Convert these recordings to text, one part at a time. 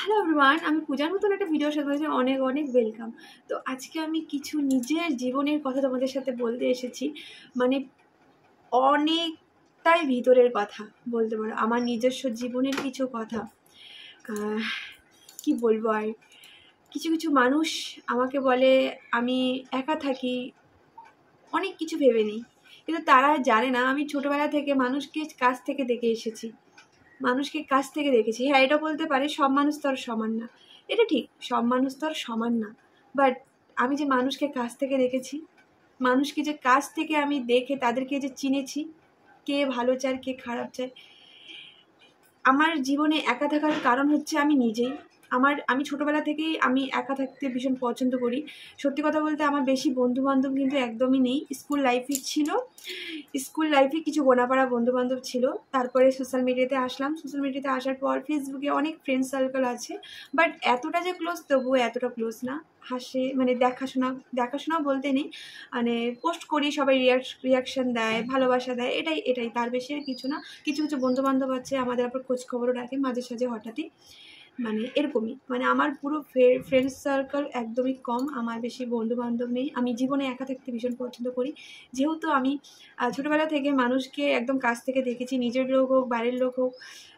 Hello everyone, আমি পূজার মতন একটা ভিডিওর সাথে অনেক অনেক ওয়েলকাম। তো আজকে আমি কিছু নিজের জীবনের কথা তোমাদের সাথে বলতে এসেছি। মানে অনেকটাই ভিতরের কথা বলতে পারো, আমার নিজস্ব জীবনের কিছু কথা। কি বলবো আর, কিছু কিছু মানুষ আমাকে বলে আমি একা থাকি, অনেক কিছু ভেবে নিই, কিন্তু তারা জানে না আমি ছোটোবেলা থেকে মানুষকে কাছ থেকে দেখে এসেছি, মানুষকে কাছ থেকে দেখেছি। হ্যাঁ, এটা বলতে পারে সব মানুষ তো আর সমান না, এটা ঠিক, সব মানুষ তো আর সমান না। বাট আমি যে মানুষকে কাছ থেকে দেখেছি, মানুষকে যে কাছ থেকে আমি দেখে তাদেরকে যে চিনেছি, কে ভালো চায় কে খারাপ চায়। আমার জীবনে একা থাকার কারণ হচ্ছে আমি নিজেই। আমি ছোটোবেলা থেকেই আমি একা থাকতে ভীষণ পছন্দ করি। সত্যি কথা বলতে আমার বেশি বন্ধুবান্ধব কিন্তু একদমই নেই। স্কুল লাইফে ছিল, স্কুল লাইফে কিছু গোনাপাড়া বন্ধুবান্ধব ছিল। তারপরে সোশ্যাল মিডিয়াতে আসলাম, সোশ্যাল মিডিয়াতে আসার পর ফেসবুকে অনেক ফ্রেন্ড সার্কেল আছে, বাট এতটা যে ক্লোজ তবুও এতটা ক্লোজ না। হাসে মানে দেখাশোনা বলতে নেই, মানে পোস্ট করি, সবাই রিয়াকশান দেয়, ভালোবাসা দেয়, এটাই এটাই, তার বেশি আর কিছু না। কিছু কিছু বন্ধুবান্ধব আছে আমাদের আবার খোঁজখবরও রাখে মাঝে সাঝে হঠাৎই, মানে এরকমই। মানে আমার পুরো ফ্রেন্ড সার্কেল একদমই কম, আমার বেশি বন্ধুবান্ধব নেই। আমি জীবনে একা থাকতে ভীষণ পছন্দ করি, যেহেতু আমি ছোটোবেলা থেকে মানুষকে একদম কাছ থেকে দেখেছি, নিজের লোক হোক বাইরের লোক হোক।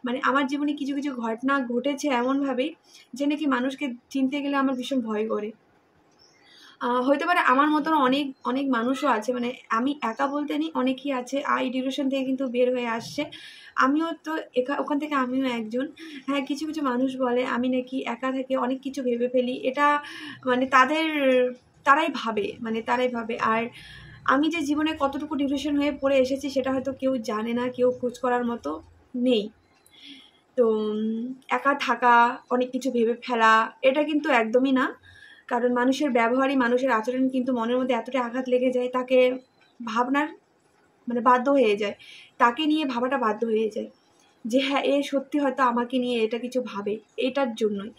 মানে আমার জীবনে কিছু কিছু ঘটনা ঘটেছে এমনভাবেই যে নাকি মানুষকে চিনতে গেলে আমার ভীষণ ভয় করে। হতে পারে আমার মতন অনেক অনেক মানুষও আছে, মানে আমি একা বলতে নেই, অনেকেই আছে এই ডিপ্রেশন থেকে কিন্তু বের হয়ে আসছে। আমিও তো ওখান থেকে আমিও একজন। হ্যাঁ, কিছু কিছু মানুষ বলে আমি নাকি একা থেকে অনেক কিছু ভেবে ফেলি, এটা মানে তারাই ভাবে। আর আমি যে জীবনে কতটুকু ডিপ্রেশন হয়ে পড়ে এসেছি সেটা হয়তো কেউ জানে না, কেউ খোঁজ করার মতো নেই। তো একা থাকা, অনেক কিছু ভেবে ফেলা, এটা কিন্তু একদমই না। কারণ মানুষের ব্যবহারই, মানুষের আচরণ কিন্তু মনের মধ্যে এতটা আঘাত লেগে যায়, তাকে ভাবনার মানে বাধ্য হয়ে যায়, তাকে নিয়ে ভাবাটা বাধ্য হয়ে যায় যে হ্যাঁ, এ সত্যি হয়তো আমাকে নিয়ে এটা কিছু ভাবে, এটার জন্যই।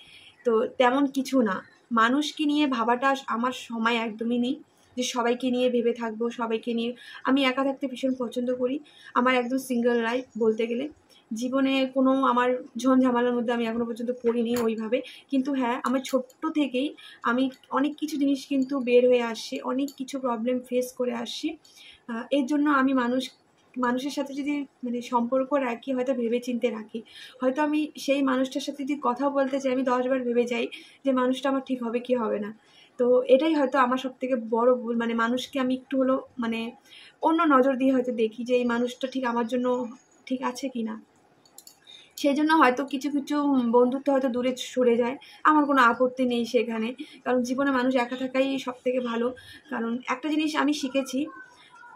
তো তেমন কিছু না, মানুষকে নিয়ে ভাবাটা আমার সময় একদমই নেই যে সবাইকে নিয়ে ভেবে থাকবো, সবাইকে নিয়ে। আমি একা থাকতে ভীষণ পছন্দ করি, আমার একদম সিঙ্গেল লাইফ বলতে গেলে। জীবনে কোনো আমার ঝঞ্ঝামেলার মধ্যে আমি এখনো পর্যন্ত পড়িনি ওইভাবে। কিন্তু হ্যাঁ, আমার ছোট্ট থেকেই আমি অনেক কিছু জিনিস কিন্তু বের হয়ে আসছি, অনেক কিছু প্রবলেম ফেস করে আসছি। এর জন্য আমি মানুষের সাথে যদি মানে সম্পর্ক রাখি, হয়তো ভেবে চিন্তে রাখি। হয়তো আমি সেই মানুষটার সাথে যদি কথা বলতে চাই, আমি 10 বার ভেবে যাই যে মানুষটা আমার ঠিক হবে কি হবে না। তো এটাই হয়তো আমার সবথেকে বড় ভুল, মানে মানুষকে আমি একটু হলেও মানে অন্য নজর দিয়ে হয়তো দেখি যে এই মানুষটা ঠিক আমার জন্য ঠিক আছে কি না। সেই জন্য হয়তো কিছু কিছু বন্ধুত্ব হয়তো দূরে সরে যায়, আমার কোনো আপত্তি নেই সেখানে। কারণ জীবনে মানুষ একা থাকাই সবথেকে ভালো। কারণ একটা জিনিস আমি শিখেছি,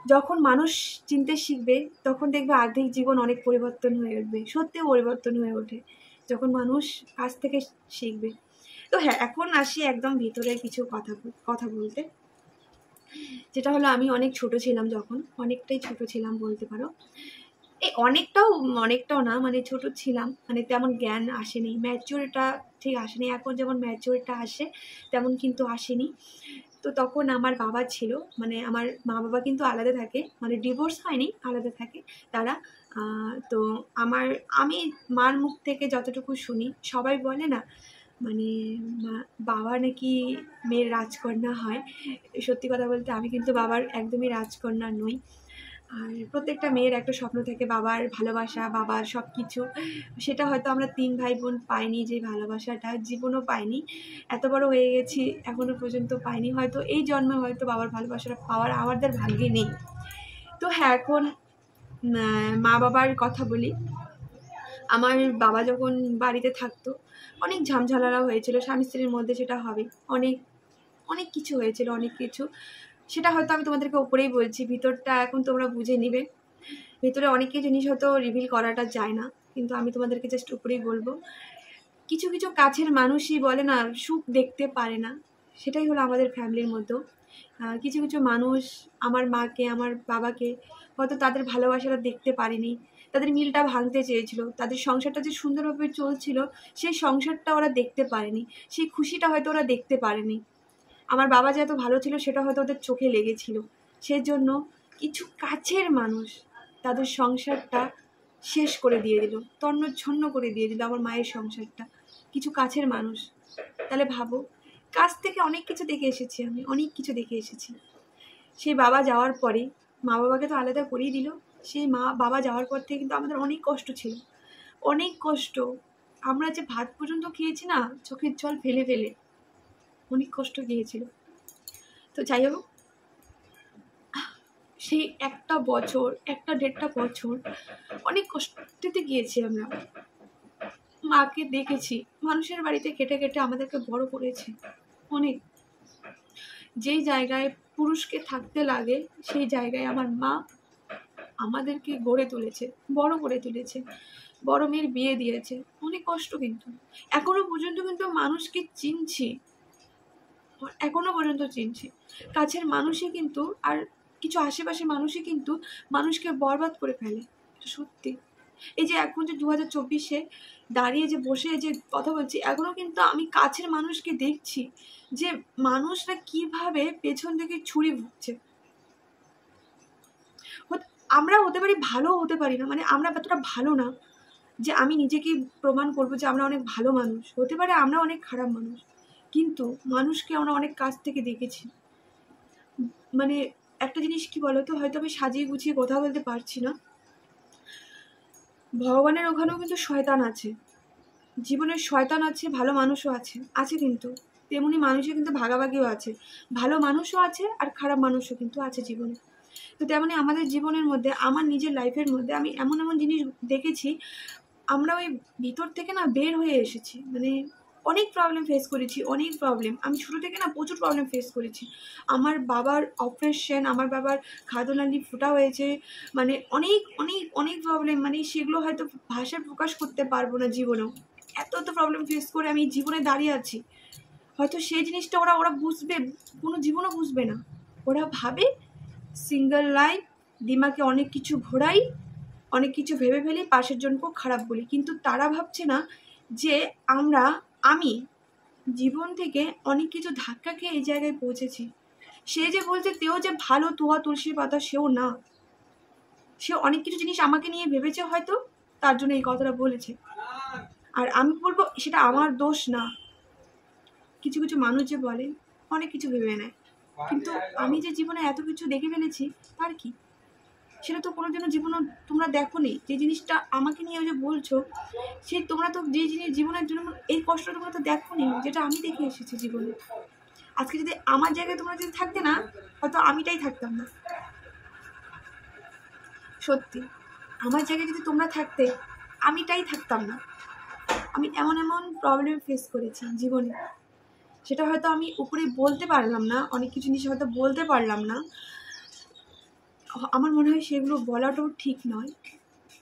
যখন মানুষ চিনতে শিখবে তখন দেখবে আর্ধেক জীবন অনেক পরিবর্তন হয়ে উঠবে, সত্যি পরিবর্তন হয়ে ওঠে যখন মানুষ কাছ থেকে শিখবে। তো হ্যাঁ, এখন আসি একদম ভিতরের কিছু কথা বলতে। যেটা হলো, আমি অনেক ছোট ছিলাম যখন, অনেকটাই ছোট ছিলাম বলতে পারো। এই অনেকটাও না, মানে ছোট ছিলাম, মানে তেমন জ্ঞান আসেনি, ম্যাচিওরিটা ঠিক আসেনি। এখন যেমন ম্যাচিওরিটা আসে তেমন কিন্তু আসেনি। তো তখন আমার বাবা ছিল, মানে আমার মা বাবা কিন্তু আলাদা থাকে, মানে ডিভোর্স হয়নি, আলাদা থাকে তারা। তো আমি মার মুখ থেকে যতটুকু শুনি, সবাই বলে না মানে বাবা নাকি মেয়ের রাজকন্যা হয়। সত্যি কথা বলতে আমি কিন্তু বাবার একদমই রাজকন্যা নই। আর প্রত্যেকটা মেয়ের একটা স্বপ্ন থাকে বাবার ভালোবাসা, বাবার সব কিছু। সেটা হয়তো আমরা 3 ভাই বোন পাইনি, যে ভালোবাসাটা জীবনও পাইনি, এত বড় হয়ে গেছি এখনো পর্যন্ত পাইনি। হয়তো এই জন্মে হয়তো বাবার ভালোবাসাটা পাওয়ার আমাদের ভাগ্যে নেই। তো হ্যাঁ, এখন মা বাবার কথা বলি। আমার বাবা যখন বাড়িতে থাকতো, অনেক ঝামেলা হয়েছিল স্বামী স্ত্রীর মধ্যে, সেটা হবে অনেক অনেক কিছু হয়েছিল, অনেক কিছু। সেটা হয়তো আমি তোমাদেরকে ওপরেই বলছি, ভিতরটা এখন তোমরা বুঝে নিবে। ভিতরে অনেক কিছু জিনিস হয়তো রিভিল করাটা যায় না, কিন্তু আমি তোমাদেরকে জাস্ট উপরেই বলবো। কিছু কিছু কাছের মানুষই বলে না সুখ দেখতে পারে না, সেটাই হলো আমাদের ফ্যামিলির মধ্যেও। কিছু কিছু মানুষ আমার মাকে, আমার বাবাকে হয়তো তাদের ভালোবাসাটা দেখতে পারেনি, তাদের মিলটা ভাঙতে চেয়েছিল, তাদের সংসারটা যে সুন্দরভাবে চলছিল সেই সংসারটা ওরা দেখতে পারেনি, সেই খুশিটা হয়তো ওরা দেখতে পারেনি। আমার বাবা যে এত ভালো ছিল সেটা হয়তো ওদের চোখে লেগেছিল। সেজন্য কিছু কাছের মানুষ তাদের সংসারটা শেষ করে দিয়ে দিল, তন্নচ্ছন্ন করে দিয়ে দিল আমার মায়ের সংসারটা, কিছু কাছের মানুষ। তাহলে ভাবো, কাছ থেকে অনেক কিছু দেখে এসেছি, আমি অনেক কিছু দেখে এসেছি। সেই বাবা যাওয়ার পরে, মা বাবাকে তো আলাদা করেই দিল, সেই বাবা যাওয়ার পর থেকে কিন্তু আমাদের অনেক কষ্ট ছিল, অনেক কষ্ট। আমরা যে ভাত পর্যন্ত খেয়েছি না চোখের জল ফেলে ফেলে, অনেক কষ্ট গিয়েছিল। তো যাই হোক, সেই একটা বছর, 1.5টা বছর অনেক কষ্টতে গিয়েছি আমরা। মাকে দেখেছি মানুষের বাড়িতে খেটে খেটে আমাদেরকে বড় করেছে অনেক। যেই জায়গায় পুরুষকে থাকতে লাগে সেই জায়গায় আমার মা আমাদেরকে গড়ে তুলেছে, বড় করে তুলেছে, বড় মেয়ের বিয়ে দিয়েছে। অনেক কষ্ট, কিন্তু এখনো পর্যন্ত কিন্তু মানুষকে চিনছি, এখনো পর্যন্ত চিনছি। কাছের মানুষই কিন্তু, আর কিছু আশেপাশে মানুষই কিন্তু মানুষকে বরবাদ করে ফেলে, সত্যি। এই যে এখন যে 2024-এ দাঁড়িয়ে যে বসে যে কথা বলছি, এখনো কিন্তু আমি কাছের মানুষকে দেখছি যে মানুষরা কিভাবে পেছন থেকে ছুরি ভুগছে। আমরা হতে পারি, ভালো হতে পারি না, মানে আমরা এতটা ভালো না যে আমি নিজেকে প্রমাণ করবো যে আমরা অনেক ভালো মানুষ। হতে পারে আমরা অনেক খারাপ মানুষ, কিন্তু মানুষকে আমরা অনেক কাছ থেকে দেখেছি। মানে একটা জিনিস কি বলতো, হয়তো আমি সাজিয়ে গুছিয়ে কথা বলতে পারছি না, ভগবানের ওখানেও কিন্তু শয়তান আছে, জীবনের শয়তান আছে, ভালো মানুষও আছে, আছে কিন্তু তেমনি মানুষের কিন্তু ভাগাভাগিও আছে, ভালো মানুষও আছে আর খারাপ মানুষও কিন্তু আছে জীবনে। তো তেমনি আমাদের জীবনের মধ্যে, আমার নিজের লাইফের মধ্যে আমি এমন এমন জিনিস দেখেছি, আমরা ওই ভিতর থেকে না বের হয়ে এসেছি। মানে অনেক প্রবলেম ফেস করেছি, অনেক প্রবলেম। আমি ছোটো থেকে না প্রচুর প্রবলেম ফেস করেছি। আমার বাবার অপারেশন, আমার বাবার খাদ্যনালী ফোটা হয়েছে, মানে অনেক অনেক অনেক প্রবলেম, মানে সেগুলো হয়তো ভাষায় প্রকাশ করতে পারবো না জীবনেও। এত এত প্রবলেম ফেস করে আমি জীবনে দাঁড়িয়ে আছি। হয়তো সেই জিনিসটা ওরা বুঝবে, কোনো জীবনও বুঝবে না। ওরা ভাবে সিঙ্গেল লাইফ, দিমাকে অনেক কিছু ঘোরাই, অনেক কিছু ভেবে ফেলি, পাশের জনকেও খারাপ বলি, কিন্তু তারা ভাবছে না যে আমি জীবন থেকে অনেক কিছু ধাক্কা খেয়ে এই জায়গায় পৌঁছেছি। সে যে বলছে তেও যে ভালো তুয়া তুলসীর পাতা, সেও না। সে অনেক কিছু জিনিস আমাকে নিয়ে ভেবেছে হয়তো, তার জন্য এই কথাটা বলেছে। আর আমি বলবো সেটা আমার দোষ না। কিছু কিছু মানুষ যে বলে অনেক কিছু ভেবে নেয়, কিন্তু আমি যে জীবনে এত কিছু দেখে ফেলেছি, তার কি? সেটা তো কোনোদিনও জীবনে তোমরা দেখো নি। যে জিনিসটা আমাকে নিয়ে যে বলছো, সেই তোমরা তো যে জিনিস জীবনের জন্য এই কষ্ট তোমরা তো দেখো নি, যেটা আমি দেখে এসেছি জীবনে। আজকে যদি আমার জায়গায় তোমরা যদি থাকতে না, হয়তো আমিটাই থাকতাম না। সত্যি, আমার জায়গায় যদি তোমরা থাকতে, আমিটাই থাকতাম না। আমি এমন এমন প্রবলেম ফেস করেছি জীবনে, সেটা হয়তো আমি উপরে বলতে পারলাম না, অনেক কিছু জিনিস হয়তো বলতে পারলাম না। আমার মনে হয় সেগুলো বলাটাও ঠিক নয়,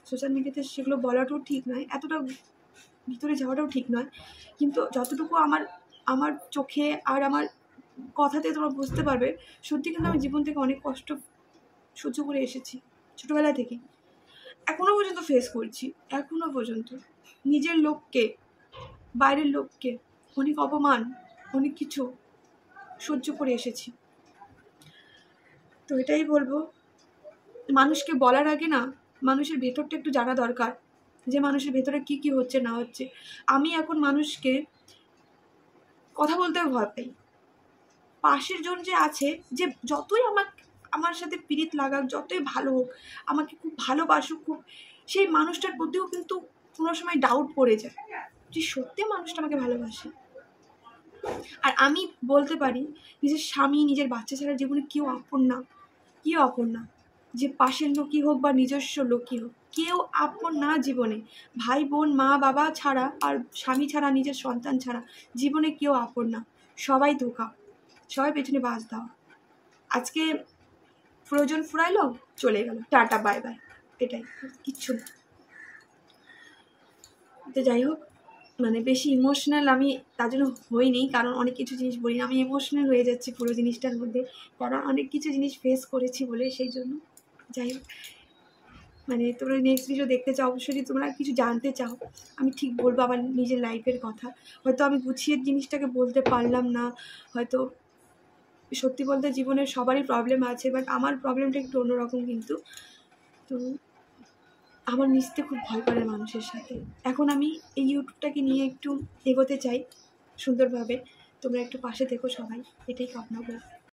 সোশ্যাল মিডিয়াতে সেগুলো বলাটাও ঠিক নয়, এতটা ভিতরে যাওয়াটাও ঠিক নয়। কিন্তু যতটুকু আমার চোখে আর আমার কথাতে তোমরা বুঝতে পারবে, সত্যি কিন্তু আমি জীবন থেকে অনেক কষ্ট সহ্য করে এসেছি ছোটোবেলা থেকে, এখনো পর্যন্ত ফেস করছি। এখনো পর্যন্ত নিজের লোককে, বাইরের লোককে, অনেক অপমান, অনেক কিছু সহ্য করে এসেছি। তো এটাই বলবো, মানুষকে বলার আগে না মানুষের ভেতরটা একটু জানা দরকার, যে মানুষের ভেতরে কি কি হচ্ছে না হচ্ছে। আমি এখন মানুষকে কথা বলতেও ভয় পাই। পাশের জন যে আছে, যে যতই আমার সাথে পীড়িত লাগাক, যতই ভালো হোক, আমাকে খুব ভালোবাসুক, খুব, সেই মানুষটার প্রতিও কিন্তু কোনো সময় ডাউট পড়ে যায় যে সত্যি মানুষটা আমাকে ভালোবাসে। আর আমি বলতে পারি নিজের স্বামী, নিজের বাচ্চা ছাড়া জীবনে কেউ আপন না, কেউ আপন না। যে পাশের লোকই হোক বা নিজস্ব লোকই হোক, কেউ আপন না জীবনে। ভাই বোন, মা বাবা ছাড়া, আর স্বামী ছাড়া, নিজের সন্তান ছাড়া জীবনে কেউ আপন না। সবাই ধোঁকা, সবাই পেছনে বাস দাও। আজকে প্রয়োজন ফুরাইলো, চলে গেল, টাটা বাই বাই, এটাই, কিচ্ছু না। তো যাই হোক, মানে বেশি ইমোশনাল আমি তার জন্য হইনি, কারণ অনেক কিছু জিনিস বলি না, আমি ইমোশনাল হয়ে যাচ্ছি পুরো জিনিসটার মধ্যে, কারণ অনেক কিছু জিনিস ফেস করেছি বলে, সেই জন্য। যাই হোক, মানে তোমরা নেক্সট ভিডিও দেখতে চাও, অবশ্যই যদি তোমরা কিছু জানতে চাও, আমি ঠিক বলবো আমার নিজের লাইফের কথা। হয়তো আমি গুছিয়ে জিনিসটাকে বলতে পারলাম না, হয়তো সত্যি বলতে জীবনের সবারই প্রবলেম আছে, বাট আমার প্রবলেমটা একটু অন্যরকম। কিন্তু তো আমার মিশতে খুব ভয় করে মানুষের সাথে। এখন আমি এই ইউটিউবটাকে নিয়ে একটু এগোতে চাই সুন্দরভাবে। তোমরা একটু পাশে থেকো সবাই, এটাই কামনা করি।